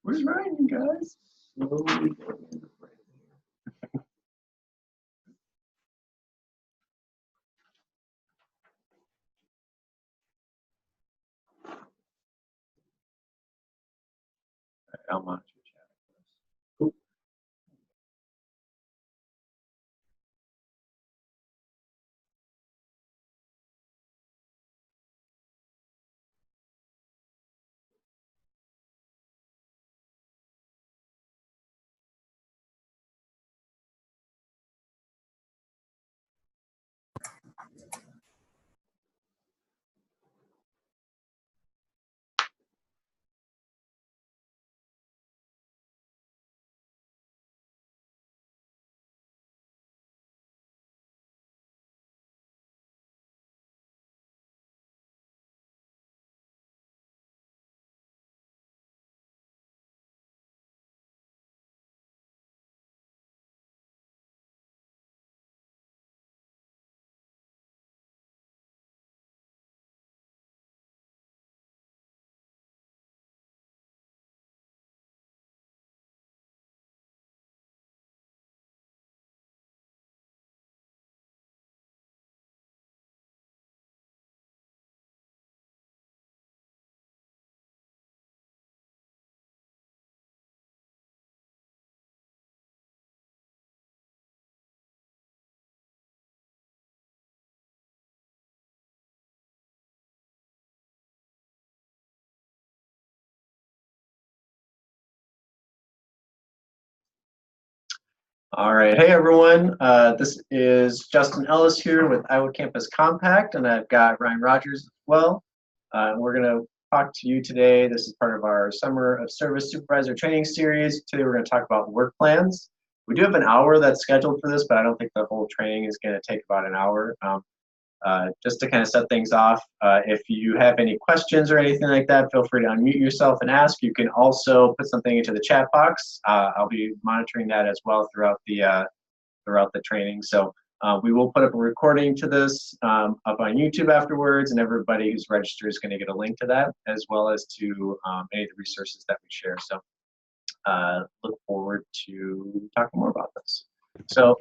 Where's Ryan, guys? I'll monitor chat. Cool. All right, hey everyone. This is Justin Ellis here with Iowa Campus Compact, and I've got Ryan Rogers as well. We're going to talk to you today. This is part of our Summer of Service Supervisor Training Series. Today we're going to talk about work plans. We do have an hour that's scheduled for this, but I don't think the whole training is going to take about an hour. Just to kind of set things off, if you have any questions or anything like that, feel free to unmute yourself and ask. You can also put something into the chat box. I'll be monitoring that as well throughout the training. So we will put up a recording to this up on YouTube afterwards, and everybody who's registered is going to get a link to that, as well as to any of the resources that we share. So look forward to talking more about this. So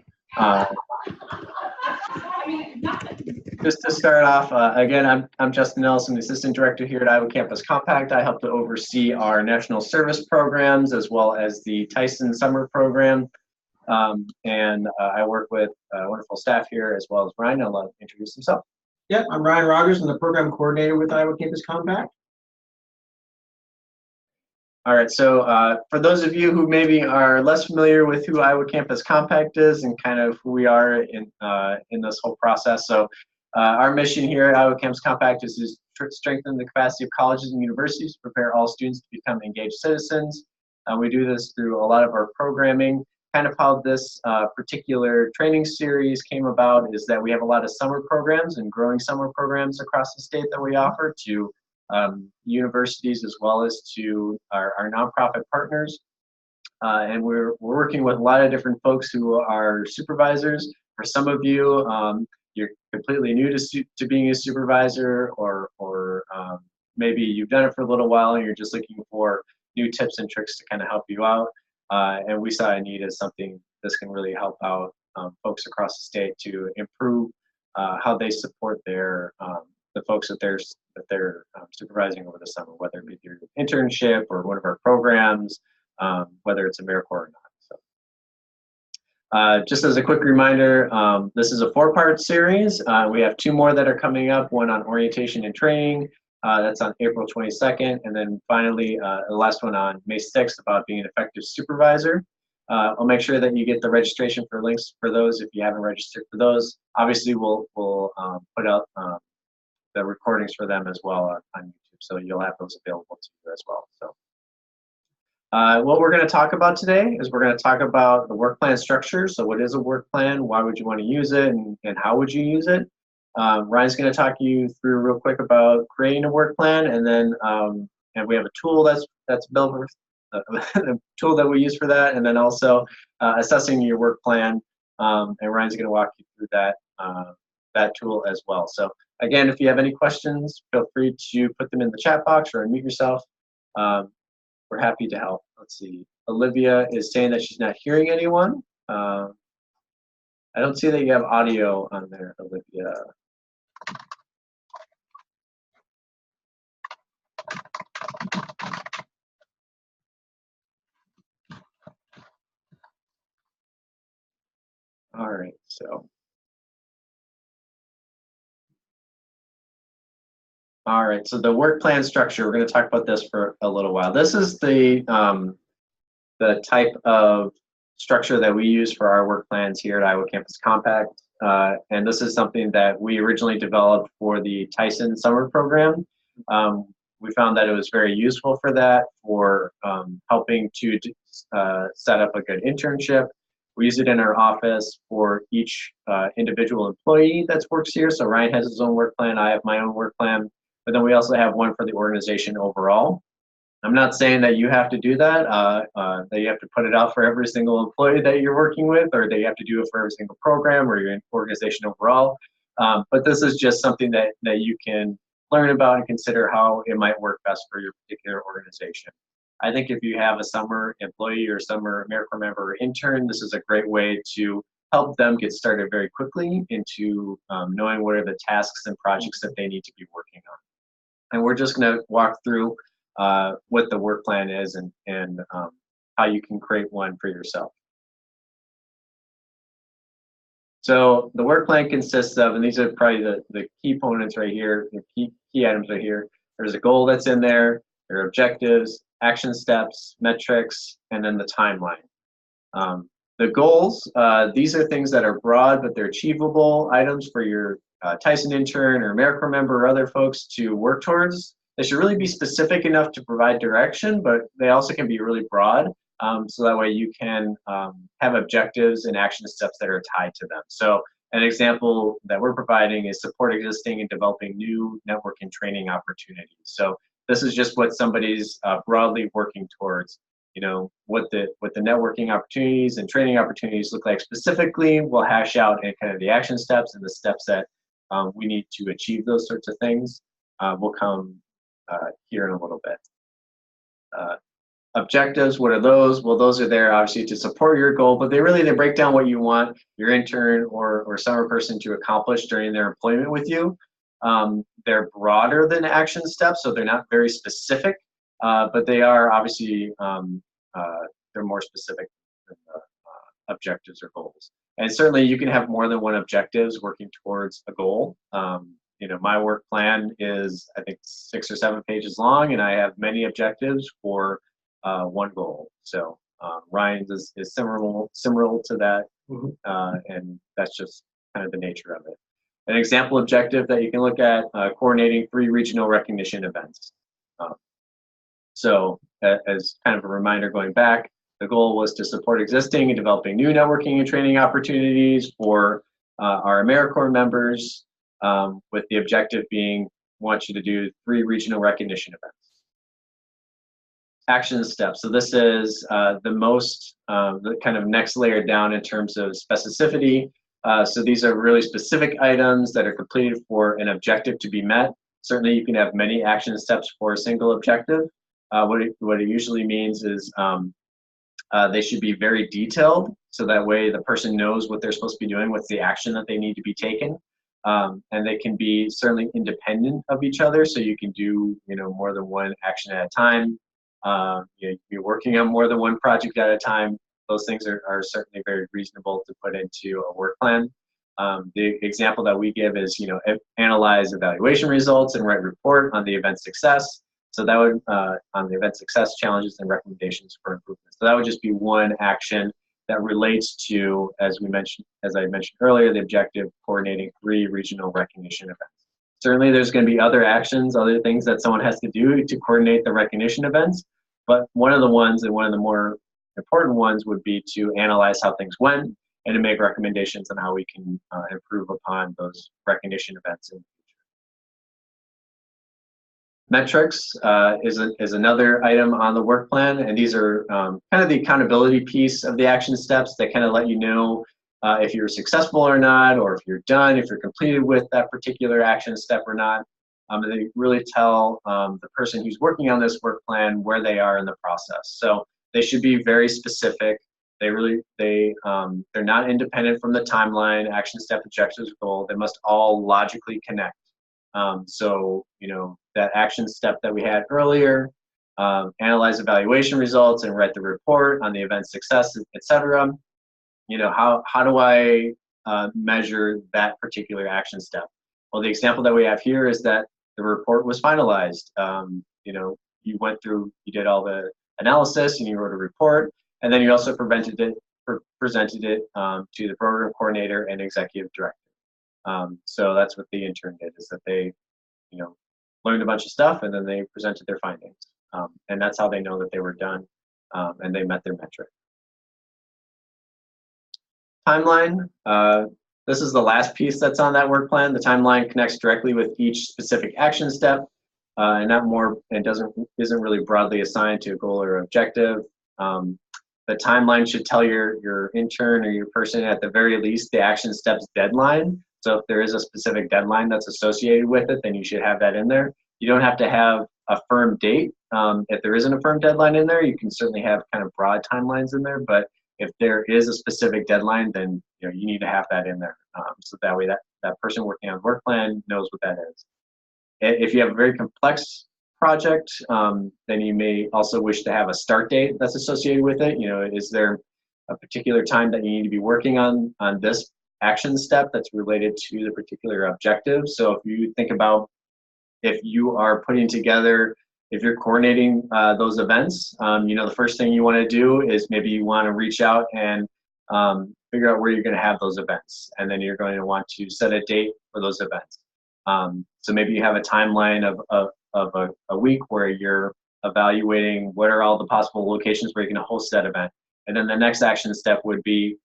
just to start off, again, I'm Justin Ellison, the Assistant Director here at Iowa Campus Compact. I help to oversee our national service programs as well as the Tyson Summer Program. I work with wonderful staff here as well as Ryan. I'll let him introduce himself. Yeah, I'm Ryan Rogers. I'm the Program Coordinator with Iowa Campus Compact. All right, so for those of you who maybe are less familiar with who Iowa Campus Compact is and kind of who we are in this whole process, so our mission here at Iowa Campus Compact is to strengthen the capacity of colleges and universities to prepare all students to become engaged citizens. We do this through a lot of our programming. Kind of how this particular training series came about is that we have a lot of summer programs and growing summer programs across the state that we offer to universities as well as to our nonprofit partners. And we're working with a lot of different folks who are supervisors. For some of you, you're completely new to being a supervisor, or maybe you've done it for a little while and you're just looking for new tips and tricks to kind of help you out. And we saw a need as something this can really help out folks across the state to improve how they support their the folks that they're supervising over the summer, whether it be through internship or one of our programs, whether it's AmeriCorps or not. So, just as a quick reminder, this is a 4-part series. We have 2 more that are coming up, one on orientation and training, That's on April 22nd. And then finally, the last one on May 6th about being an effective supervisor. I'll make sure that you get the registration for links for those if you haven't registered for those. Obviously, we'll put out the recordings for them as well on YouTube, so you'll have those available to you as well. So what we're going to talk about today is we're going to talk about the work plan structure. So what is a work plan? Why would you want to use it? And how would you use it? Ryan's going to talk you through real quick about creating a work plan, and then and we have a tool that's built for the tool that we use for that, and then also assessing your work plan. And Ryan's going to walk you through that tool as well. So again, if you have any questions, feel free to put them in the chat box or unmute yourself. We're happy to help. Let's see. Olivia is saying that she's not hearing anyone. I don't see that you have audio on there, Olivia. All right, so. All right, so the work plan structure, we're going to talk about this for a little while. This is the type of structure that we use for our work plans here at Iowa Campus Compact. And this is something that we originally developed for the Tyson summer program. We found that it was very useful for that, for helping to set up a good internship. We use it in our office for each individual employee that works here. So Ryan has his own work plan, I have my own work plan, but then we also have one for the organization overall. I'm not saying that you have to do that, that you have to put it out for every single employee that you're working with, or that you have to do it for every single program or your organization overall. But this is just something that you can learn about and consider how it might work best for your particular organization. I think if you have a summer employee or summer AmeriCorps member or intern, this is a great way to help them get started very quickly into knowing what are the tasks and projects that they need to be working on. And we're just going to walk through what the work plan is and how you can create one for yourself. So the work plan consists of, and these are probably the key components right here, the key items right here. There's a goal that's in there, there are objectives, action steps, metrics, and then the timeline. The goals, these are things that are broad, but they're achievable items for your Tyson intern or AmeriCorps member or other folks to work towards. They should really be specific enough to provide direction, but they also can be really broad. So that way you can have objectives and action steps that are tied to them. So an example that we're providing is support existing and developing new network and training opportunities. So this is just what somebody's broadly working towards. You know, what the networking opportunities and training opportunities look like specifically. We'll hash out in kind of the action steps and the steps that we need to achieve those sorts of things. We'll come here in a little bit. Objectives, what are those? Well, those are there obviously to support your goal, but they break down what you want your intern or summer person to accomplish during their employment with you. They're broader than action steps, so they're not very specific, but they are obviously, they're more specific than objectives or goals. And certainly you can have more than one objectives working towards a goal. You know, my work plan is, I think, 6 or 7 pages long, and I have many objectives for one goal. So Ryan's is similar to that, and that's just kind of the nature of it. An example objective that you can look at, coordinating 3 regional recognition events. So as kind of a reminder going back, the goal was to support existing and developing new networking and training opportunities for our AmeriCorps members, with the objective being, want you to do 3 regional recognition events. Action steps. So this is the kind of next layer down in terms of specificity. So these are really specific items that are completed for an objective to be met. Certainly you can have many action steps for a single objective. What it usually means is they should be very detailed, so that way the person knows what they're supposed to be doing, what's the action that they need to be taken. And they can be certainly independent of each other, so you can do more than one action at a time. You're working on more than one project at a time. Those things are certainly very reasonable to put into a work plan. The example that we give is, analyze evaluation results and write report on the event success. So that would, on the event success, challenges and recommendations for improvement. So that would just be one action that relates to, as I mentioned earlier, the objective coordinating 3 regional recognition events. Certainly there's going to be other actions, other things that someone has to do to coordinate the recognition events, but one of the ones, and one of the more important ones, would be to analyze how things went and to make recommendations on how we can improve upon those recognition events in the future. Metrics is another item on the work plan, and these are kind of the accountability piece of the action steps that kind of let you know if you're successful or not, or if you're done, if you're completed with that particular action step or not. They really tell the person who's working on this work plan where they are in the process. So they should be very specific. They're not independent from the timeline, action step, objectives, goal. They must all logically connect. So, that action step that we had earlier, analyze evaluation results and write the report on the event success, etc. How do I measure that particular action step? Well, the example that we have here is that the report was finalized. You went through, you did all the analysis and you wrote a report, and then you also presented it to the program coordinator and executive director. So that's what the intern did, is that they, learned a bunch of stuff and then they presented their findings. And that's how they know that they were done and they met their metric. Timeline. This is the last piece that's on that work plan. The timeline connects directly with each specific action step, and isn't really broadly assigned to a goal or objective. The timeline should tell your intern or your person, at the very least, the action steps deadline. So if there is a specific deadline that's associated with it, then you should have that in there. You don't have to have a firm date. If there isn't a firm deadline in there, you can certainly have kind of broad timelines in there. But if there is a specific deadline, then you need to have that in there. So that way that person working on work plan knows what that is. If you have a very complex project, then you may also wish to have a start date that's associated with it. Is there a particular time that you need to be working on this action step that's related to the particular objective? So if you think about, if you are putting together, if you're coordinating those events, the first thing you want to do is maybe you want to reach out and figure out where you're going to have those events, and then you're going to want to set a date for those events. So maybe you have a timeline of a week where you're evaluating what are all the possible locations where you're going to host that event, and then the next action step would be,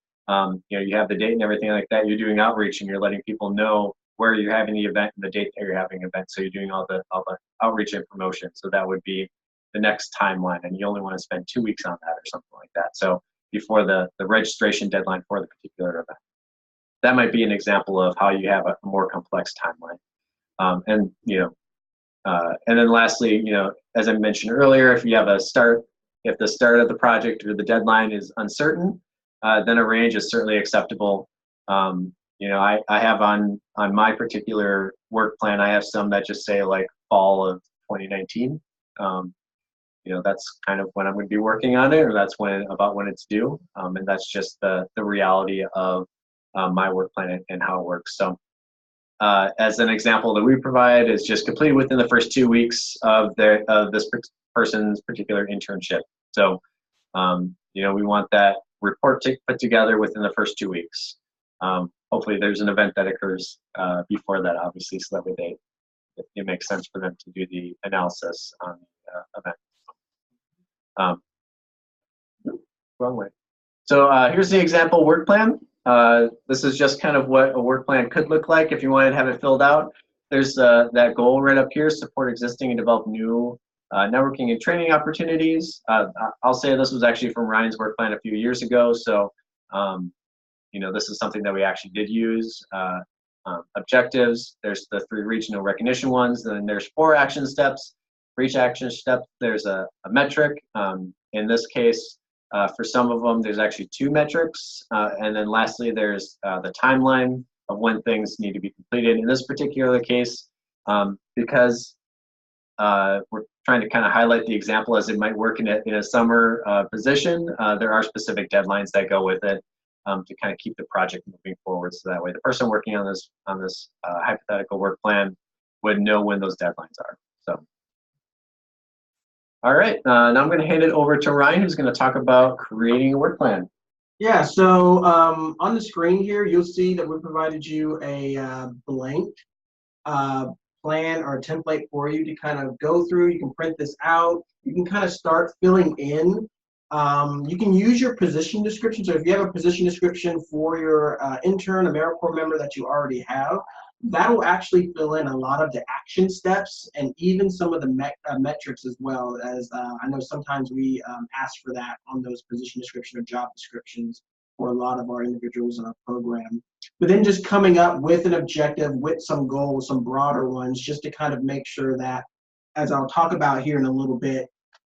you have the date and everything like that. You're doing outreach and you're letting people know where you're having the event and the date that you're having the event. So you're doing all the outreach and promotion. So that would be the next timeline, and you only want to spend 2 weeks on that or something like that. So before the registration deadline for the particular event. That might be an example of how you have a more complex timeline. And then lastly, as I mentioned earlier, if you have the start of the project or the deadline is uncertain, then a range is certainly acceptable. I have on my particular work plan, I have some that just say like fall of 2019. That's kind of when I'm going to be working on it, or that's about when it's due. And that's just the reality of my work plan and how it works. So as an example that we provide is just completed within the first 2 weeks of this person's particular internship. So we want that report put together within the first 2 weeks. Hopefully there's an event that occurs before that, obviously, so that way it makes sense for them to do the analysis on the event. Wrong way. So here's the example work plan. This is just kind of what a work plan could look like if you wanted to have it filled out. There's that goal right up here: support existing and develop new networking and training opportunities. I'll say this was actually from Ryan's work plan a few years ago, so this is something that we actually did use. Objectives, there's the 3 regional recognition ones, and then there's 4 action steps. For each action step, there's a metric. In this case, for some of them, there's actually 2 metrics. And then lastly, there's the timeline of when things need to be completed. In this particular case, because we're trying to kind of highlight the example as it might work in a summer position, there are specific deadlines that go with it. to kind of keep the project moving forward. So that way the person working on this hypothetical work plan would know when those deadlines are. So, all right, now I'm going to hand it over to Ryan, who's going to talk about creating a work plan. Yeah, so on the screen here, you'll see that we provided you a blank plan or a template for you to kind of go through. You can print this out. You can kind of start filling in. You can use your position description. So if you have a position description for your intern, AmeriCorps member that you already have, that will actually fill in a lot of the action steps and even some of the metrics as well. As I know sometimes we ask for that on those position description or job descriptions for a lot of our individuals in our program. But then just coming up with an objective, with some goals, some broader ones, just to kind of make sure that, as I'll talk about here in a little bit,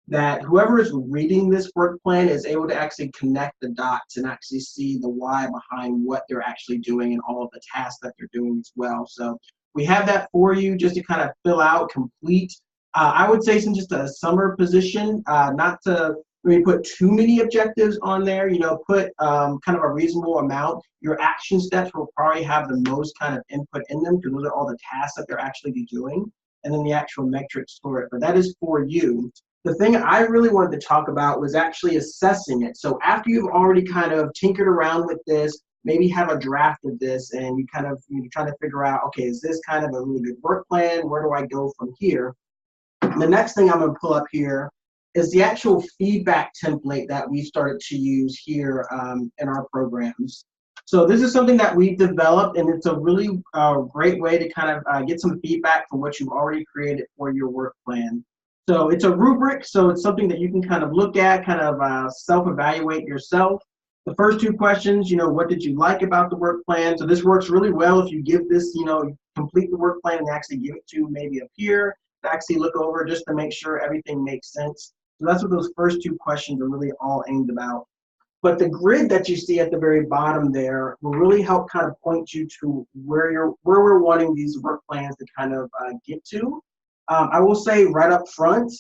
that whoever is reading this work plan is able to actually connect the dots and actually see the why behind what they're actually doing and all of the tasks that they're doing as well. So we have that for you just to kind of fill out, complete. I would say, since just a summer position, not to really put too many objectives on there, put kind of a reasonable amount. Your action steps will probably have the most kind of input in them because those are all the tasks that they're actually doing, and then the actual metrics for it. But that is for you. The thing I really wanted to talk about was actually assessing it. So after you've already kind of tinkered around with this, maybe have a draft of this, and you kind of try to figure out, okay, is this kind of a really good work plan? Where do I go from here? The next thing I'm going to pull up here is the actual feedback template that we started to use here in our programs. So this is something that we've developed, and it's a really great way to kind of get some feedback from what you've already created for your work plan. So it's a rubric, so it's something that you can kind of look at, kind of self-evaluate yourself. The first two questions, what did you like about the work plan? So this works really well if you give this, complete the work plan and actually give it to maybe a peer to actually look over just to make sure everything makes sense. So that's what those first two questions are really all aimed about. But the grid that you see at the very bottom there will really help kind of point you to where we're wanting these work plans to kind of get to. I will say right up front,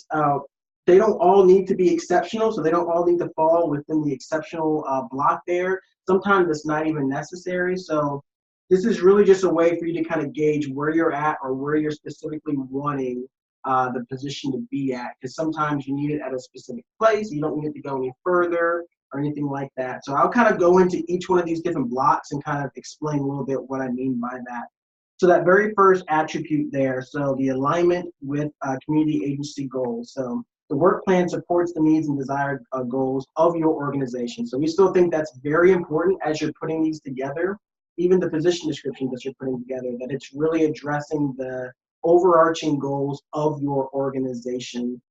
they don't all need to be exceptional, so they don't all need to fall within the exceptional block there. Sometimes it's not even necessary. So this is really just a way for you to kind of gauge where you're at or where you're specifically wanting the position to be at, because sometimes you need it at a specific place. You don't need it to go any further or anything like that. So I'll kind of go into each one of these different blocks and kind of explain a little bit what I mean by that. So that very first attribute there, so the alignment with community agency goals. So the work plan supports the needs and desired goals of your organization. So we still think that's very important as you're putting these together, even the position descriptions that you're putting together, that it's really addressing the overarching goals of your organization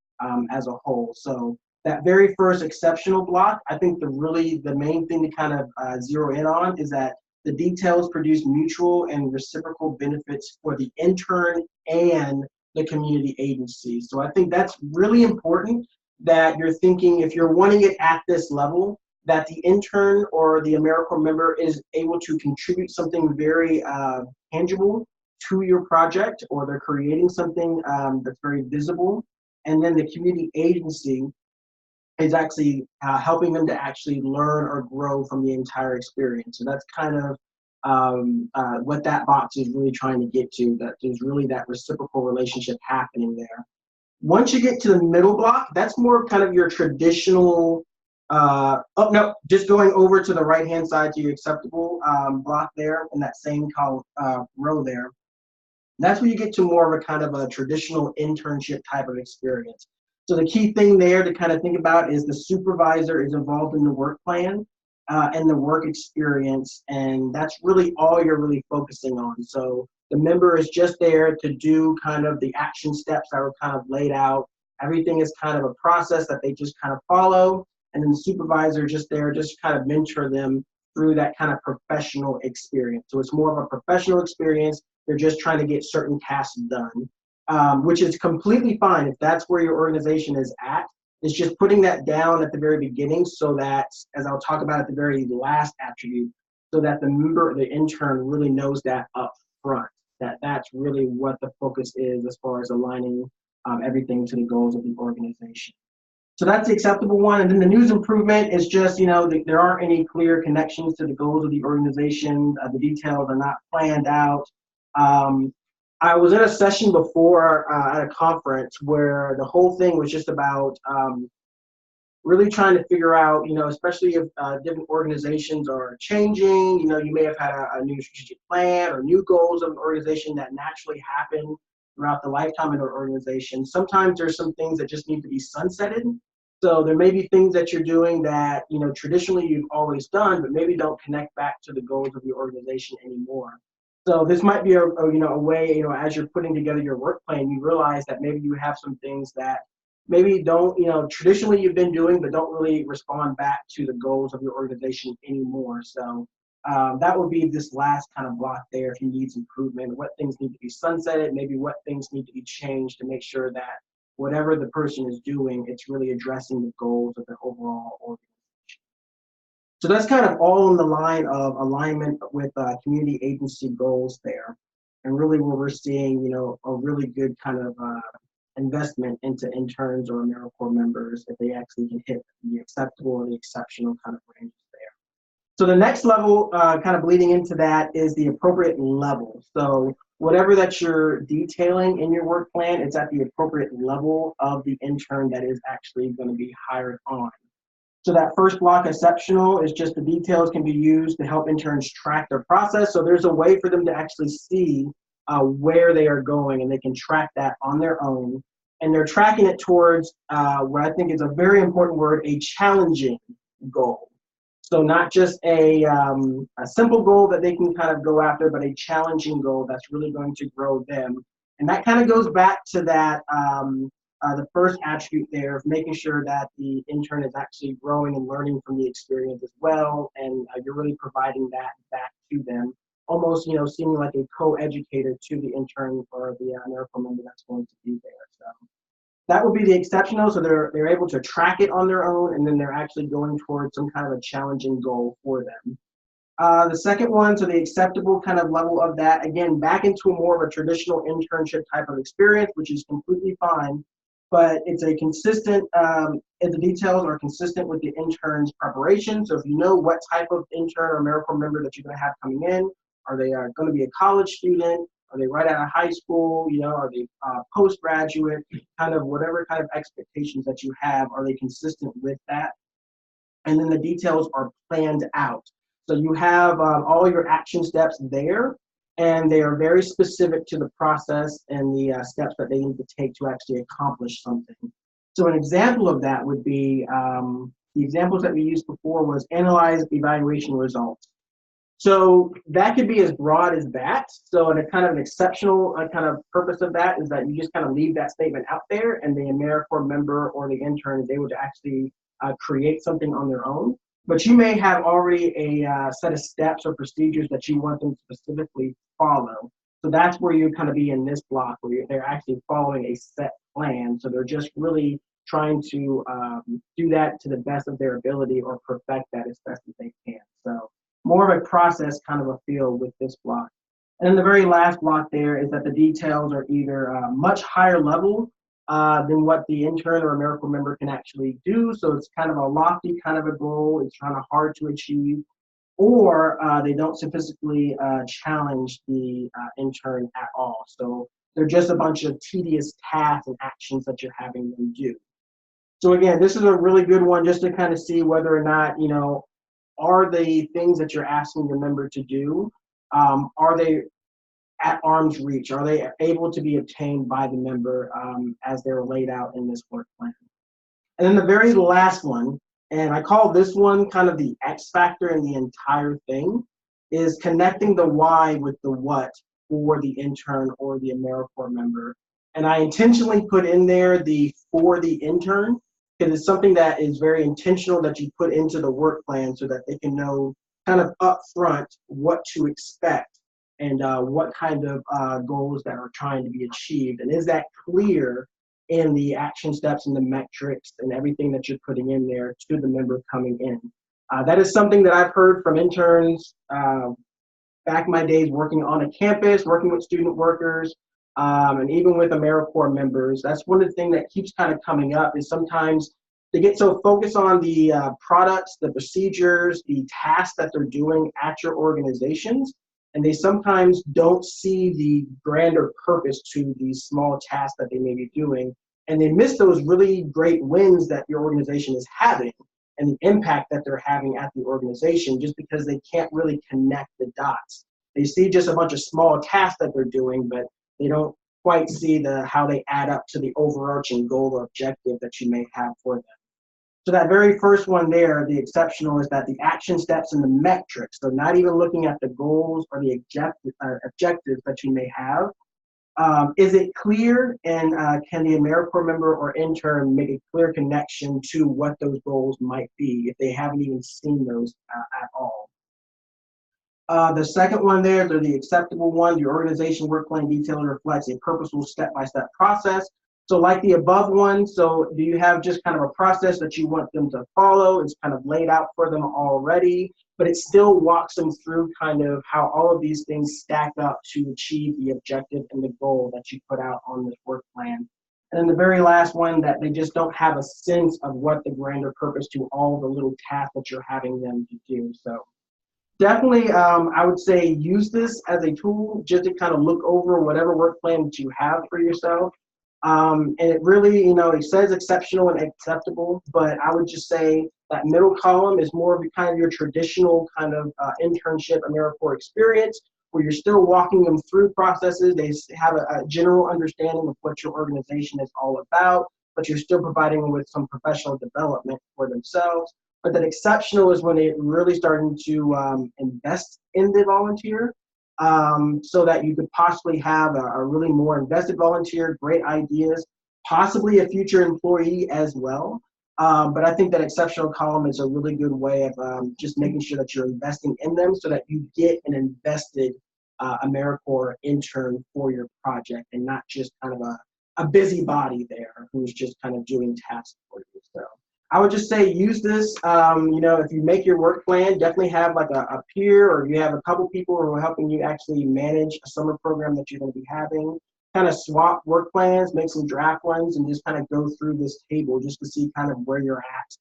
as a whole. So that very first exceptional block, I think the main thing to kind of zero in on is that the details produce mutual and reciprocal benefits for the intern and the community agency. So I think that's really important, that you're thinking, if you're wanting it at this level, that the intern or the AmeriCorps member is able to contribute something very tangible to your project, or they're creating something that's very visible. And then the community agency is actually helping them to actually learn or grow from the entire experience. So that's kind of what that box is really trying to get to, that there's really that reciprocal relationship happening there. Once you get to the middle block, that's more kind of your traditional, just going over to the right-hand side to your acceptable block there in that same column, row there. That's where you get to more of a kind of a traditional internship type of experience. So the key thing there to kind of think about is the supervisor is involved in the work plan and the work experience, and that's really all you're really focusing on. So the member is just there to do kind of the action steps that are kind of laid out. Everything is kind of a process that they just kind of follow, and then the supervisor just there just kind of mentor them through that kind of professional experience. So it's more of a professional experience. They're just trying to get certain tasks done. Which is completely fine if that's where your organization is at. It's just putting that down at the very beginning, so that, as I'll talk about at the very last attribute, so that the member, the intern, really knows that up front, that that's really what the focus is as far as aligning everything to the goals of the organization. So that's the acceptable one. And then the news improvement is just, there aren't any clear connections to the goals of the organization. The details are not planned out. I was in a session before at a conference where the whole thing was just about really trying to figure out, especially if different organizations are changing, you may have had a new strategic plan or new goals of an organization that naturally happen throughout the lifetime of an organization. Sometimes there's some things that just need to be sunsetted. So there may be things that you're doing that, traditionally you've always done, but maybe don't connect back to the goals of your organization anymore. So this might be a way, as you're putting together your work plan, you realize that maybe you have some things that maybe don't, traditionally you've been doing, but don't really respond back to the goals of your organization anymore. So that would be this last kind of block there if you need improvement, what things need to be sunsetted, maybe what things need to be changed to make sure that whatever the person is doing, it's really addressing the goals of the overall organization. So that's kind of all in the line of alignment with community agency goals there. And really where we're seeing, a really good kind of investment into interns or AmeriCorps members if they actually can hit the acceptable or the exceptional kind of ranges there. So the next level, kind of bleeding into that, is the appropriate level. So whatever that you're detailing in your work plan, it's at the appropriate level of the intern that is actually going to be hired on. So that first block, exceptional, is just the details can be used to help interns track their process. So there's a way for them to actually see where they are going, and they can track that on their own. And they're tracking it towards what I think is a very important word, a challenging goal. So not just a simple goal that they can kind of go after, but a challenging goal that's really going to grow them. And that kind of goes back to that, the first attribute there of making sure that the intern is actually growing and learning from the experience as well. And you're really providing that back to them, almost, seeming like a co-educator to the intern or the AmeriCorps member that's going to be there. So that would be the exceptional. So they're able to track it on their own, and then they're actually going towards some kind of a challenging goal for them. The second one, so the acceptable kind of level of that, again, back into more of a traditional internship type of experience, which is completely fine, but it's a consistent, if the details are consistent with the intern's preparation. So if you know what type of intern or AmeriCorps member that you're going to have coming in, are they going to be a college student? Are they right out of high school? Are they postgraduate? Kind of whatever kind of expectations that you have, are they consistent with that? And then the details are planned out. So you have all your action steps there, and they are very specific to the process and the steps that they need to take to actually accomplish something. So an example of that would be, the examples that we used before was analyze evaluation results. So that could be as broad as that. So in a kind of an exceptional kind of purpose of that is that you just kind of leave that statement out there, and the AmeriCorps member or the intern is able to actually create something on their own. But you may have already a set of steps or procedures that you want them to specifically follow. So that's where you kind of be in this block where they're actually following a set plan. So they're just really trying to do that to the best of their ability or perfect that as best as they can. So more of a process kind of a feel with this block. And then the very last block there is that the details are either much higher level than what the intern or AmeriCorps member can actually do. So it's kind of a lofty kind of a goal. It's kind of hard to achieve, or they don't sufficiently challenge the intern at all. So they're just a bunch of tedious tasks and actions that you're having them do. So again, this is a really good one just to kind of see whether or not, are the things that you're asking your member to do, are they at arm's reach? Are they able to be obtained by the member as they're laid out in this work plan? And then the very last one, and I call this one kind of the X factor in the entire thing, is connecting the why with the what for the intern or the AmeriCorps member. And I intentionally put in there the for the intern, because it's something that is very intentional that you put into the work plan so that they can know kind of upfront what to expect and what kind of goals that are trying to be achieved. And is that clear in the action steps and the metrics and everything that you're putting in there to the member coming in? That is something that I've heard from interns back in my days working on a campus, working with student workers, and even with AmeriCorps members. That's one of the things that keeps kind of coming up is sometimes they get so focused on the products, the procedures, the tasks that they're doing at your organizations, and they sometimes don't see the grander purpose to these small tasks that they may be doing, and they miss those really great wins that your organization is having and the impact that they're having at the organization, just because they can't really connect the dots. They see just a bunch of small tasks that they're doing, but they don't quite see how they add up to the overarching goal or objective that you may have for them. So that very first one there, the exceptional, is that the action steps and the metrics, so not even looking at the goals or the objectives that you may have. Is it clear, and can the AmeriCorps member or intern make a clear connection to what those goals might be if they haven't even seen those at all? The second one there, they're the acceptable one. The organization work plan detailer reflects a purposeful step-by-step process. So like the above one, so do you have just kind of a process that you want them to follow? It's kind of laid out for them already, but it still walks them through kind of how all of these things stack up to achieve the objective and the goal that you put out on this work plan. And then the very last one, that they just don't have a sense of what the grander purpose to all the little tasks that you're having them to do. So definitely, I would say use this as a tool just to kind of look over whatever work plan that you have for yourself. And it really, it says exceptional and acceptable, but I would just say that middle column is more of kind of your traditional kind of internship AmeriCorps experience, where you're still walking them through processes. They have a general understanding of what your organization is all about, but you're still providing them with some professional development for themselves. But that exceptional is when they're really starting to invest in the volunteer, so that you could possibly have a really more invested volunteer, great ideas, possibly a future employee as well. But I think that exceptional column is a really good way of just making sure that you're investing in them so that you get an invested AmeriCorps intern for your project, and not just kind of a busybody there who's just kind of doing tasks for you. So I would just say use this. If you make your work plan, definitely have like a peer, or you have a couple people who are helping you actually manage a summer program that you're going to be having. Kind of swap work plans, make some draft ones, and just kind of go through this table just to see kind of where you're at,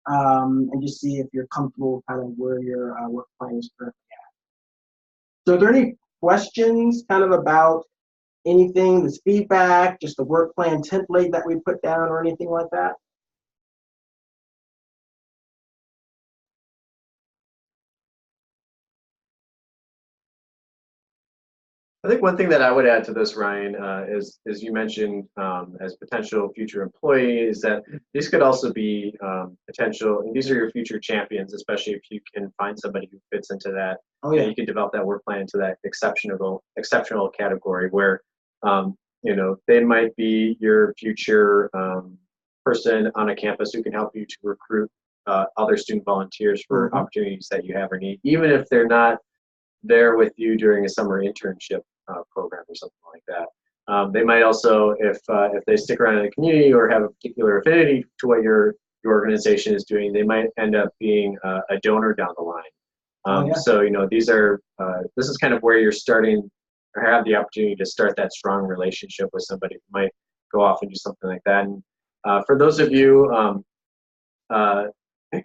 and just see if you're comfortable kind of where your work plan is currently at. So are there any questions kind of about anything, this feedback, just the work plan template that we put down, or anything like that? I think one thing that I would add to this, Ryan, is you mentioned as potential future employees, that these could also be potential, and these are your future champions, especially if you can find somebody who fits into that. Oh, yeah. You can develop that work plan into that exceptional category where they might be your future person on a campus who can help you to recruit other student volunteers for opportunities that you have or need, even if they're not there with you during a summer internship program or something like that. They might also, if they stick around in the community or have a particular affinity to what your organization is doing, they might end up being a donor down the line. So this is kind of where you're starting, or have the opportunity to start that strong relationship with somebody who might go off and do something like that. And for those of you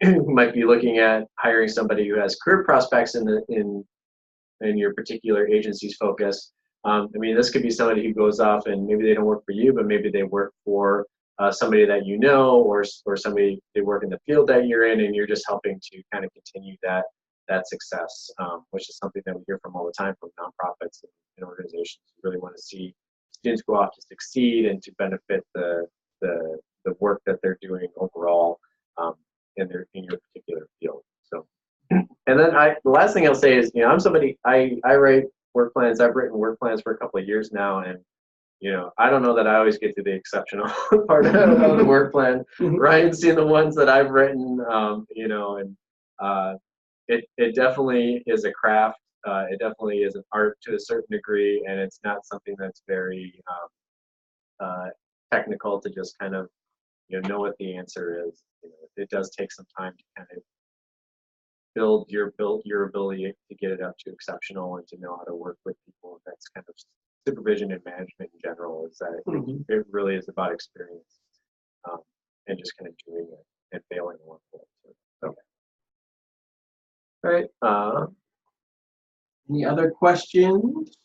who might be looking at hiring somebody who has career prospects in your particular agency's focus. This could be somebody who goes off and maybe they don't work for you, but maybe they work for somebody that you know, or somebody, they work in the field that you're in, and you're just helping to kind of continue that success, which is something that we hear from all the time from nonprofits and organizations who really want to see students go off to succeed and to benefit the work that they're doing overall in your particular field. So. And then the last thing I'll say is, I'm somebody, I write work plans. I've written work plans for a couple of years now, and I don't know that I always get to the exceptional part of the work plan. Ryan's seen the ones that I've written, and it definitely is a craft. It definitely is an art to a certain degree, and it's not something that's very technical to just kind of know what the answer is. It does take some time to kind of build your ability to get it up to exceptional and to know how to work with people. That's kind of supervision and management in general. Is that it really is about experience and just kind of doing it. Any other questions?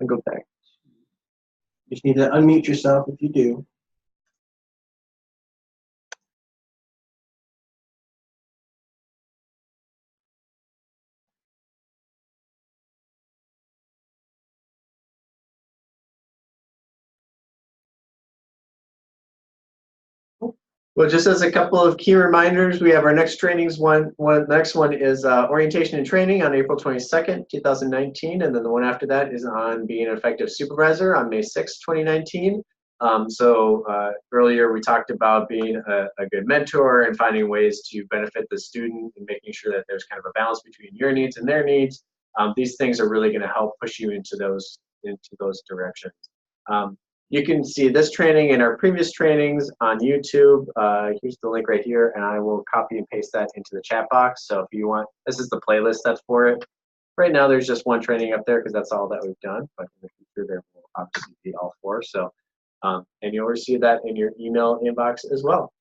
I'll go back. You just need to unmute yourself if you do. Well, just as a couple of key reminders, we have our next trainings. Next one is orientation and training on April 22nd, 2019, and then the one after that is on being an effective supervisor on May 6th, 2019. Earlier we talked about being a good mentor and finding ways to benefit the student and making sure that there's kind of a balance between your needs and their needs. These things are really going to help push you into those directions. You can see this training and our previous trainings on YouTube. Here's the link right here, and I will copy and paste that into the chat box. So if you want, this is the playlist that's for it. Right now, there's just one training up there because that's all that we've done. But in the future, there will obviously be all four. So, and you'll receive that in your email inbox as well.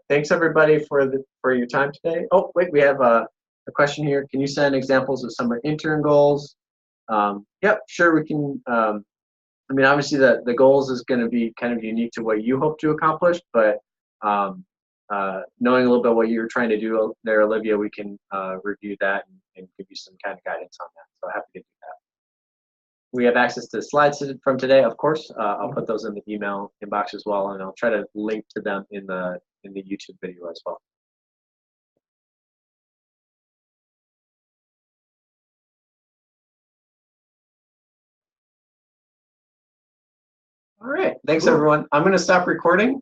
Thanks everybody for your time today. Oh, wait, we have a question here. Can you send examples of some intern goals? Yep, sure, we can. I mean, obviously the goals is going to be kind of unique to what you hope to accomplish, but knowing a little bit what you're trying to do there, Olivia, we can review that and give you some kind of guidance on that. So happy to do that. We have access to slides from today, of course. I'll put those in the email inbox as well, and I'll try to link to them in the YouTube video as well. All right, thanks everyone. I'm going to stop recording